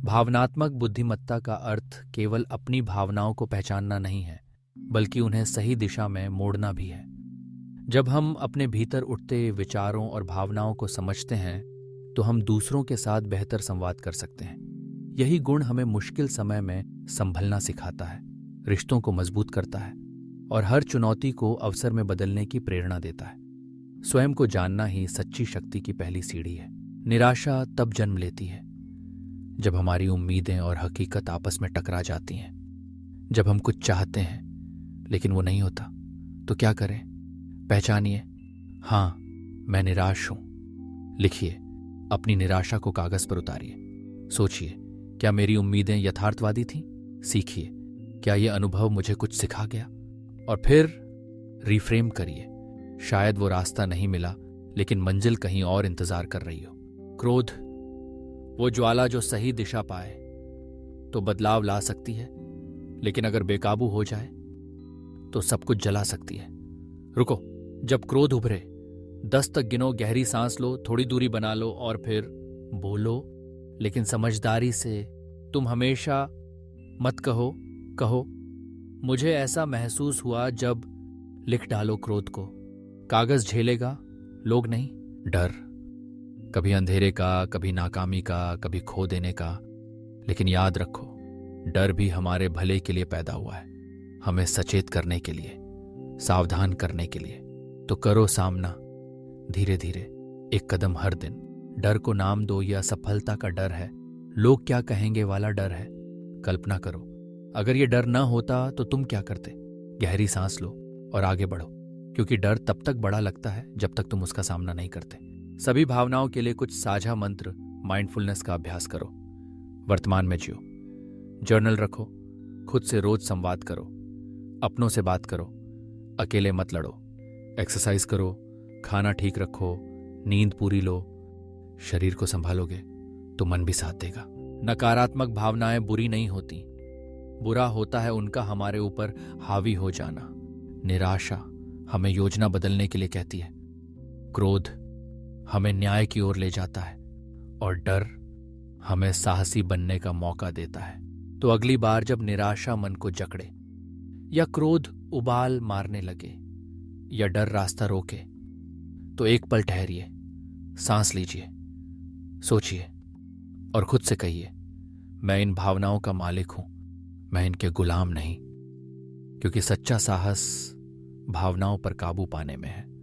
भावनात्मक बुद्धिमत्ता का अर्थ केवल अपनी भावनाओं को पहचानना नहीं है, बल्कि उन्हें सही दिशा में मोड़ना भी है। जब हम अपने भीतर उठते विचारों और भावनाओं को समझते हैं, तो हम दूसरों के साथ बेहतर संवाद कर सकते हैं। यही गुण हमें मुश्किल समय में संभलना सिखाता है, रिश्तों को मजबूत करता है और हर चुनौती को अवसर में बदलने की प्रेरणा देता है। स्वयं को जानना ही सच्ची शक्ति की पहली सीढ़ी है। निराशा तब जन्म लेती है जब हमारी उम्मीदें और हकीकत आपस में टकरा जाती हैं। जब हम कुछ चाहते हैं लेकिन वो नहीं होता, तो क्या करें? पहचानिए, हाँ, मैं निराश हूं। लिखिए, अपनी निराशा को कागज पर उतारिए। सोचिए, क्या मेरी उम्मीदें यथार्थवादी थीं? सीखिए, क्या ये अनुभव मुझे कुछ सिखा गया? और फिर रिफ्रेम करिए। शायद वो रास्ता नहीं मिला, लेकिन मंजिल कहीं और इंतजार कर रही हो। क्रोध, वो ज्वाला जो सही दिशा पाए तो बदलाव ला सकती है, लेकिन अगर बेकाबू हो जाए तो सब कुछ जला सकती है। रुको, जब क्रोध उभरे 10 तक गिनो, गहरी सांस लो, थोड़ी दूरी बना लो और फिर बोलो, लेकिन समझदारी से। तुम हमेशा मत कहो मुझे ऐसा महसूस हुआ जब। लिख डालो क्रोध को। कागज झेलेगा, लोग नहीं। डर, कभी अंधेरे का, कभी नाकामी का, कभी खो देने का। लेकिन याद रखो, डर भी हमारे भले के लिए पैदा हुआ है, हमें सचेत करने के लिए, सावधान करने के लिए। तो करो सामना, धीरे धीरे, एक कदम हर दिन। डर को नाम दो, यह असफलता का डर है, लोग क्या कहेंगे वाला डर है। कल्पना करो, अगर ये डर ना होता तो तुम क्या करते? गहरी सांस लो और आगे बढ़ो, क्योंकि डर तब तक बड़ा लगता है जब तक तुम उसका सामना नहीं करते। सभी भावनाओं के लिए कुछ साझा मंत्र, माइंडफुलनेस का अभ्यास करो। वर्तमान में जियो, जर्नल रखो, खुद से रोज संवाद करो, अपनों से बात करो, अकेले मत लड़ो, एक्सरसाइज करो, खाना ठीक रखो, नींद पूरी लो। शरीर को संभालोगे तो मन भी साथ देगा। नकारात्मक भावनाएं बुरी नहीं होती, बुरा होता है उनका हमारे ऊपर हावी हो जाना। निराशा हमें योजना बदलने के लिए कहती है, क्रोध हमें न्याय की ओर ले जाता है और डर हमें साहसी बनने का मौका देता है। तो अगली बार जब निराशा मन को जकड़े या क्रोध उबाल मारने लगे या डर रास्ता रोके, तो एक पल ठहरिए, सांस लीजिए, सोचिए और खुद से कहिए, मैं इन भावनाओं का मालिक हूं, मैं इनके गुलाम नहीं। क्योंकि सच्चा साहस भावनाओं पर काबू पाने में है।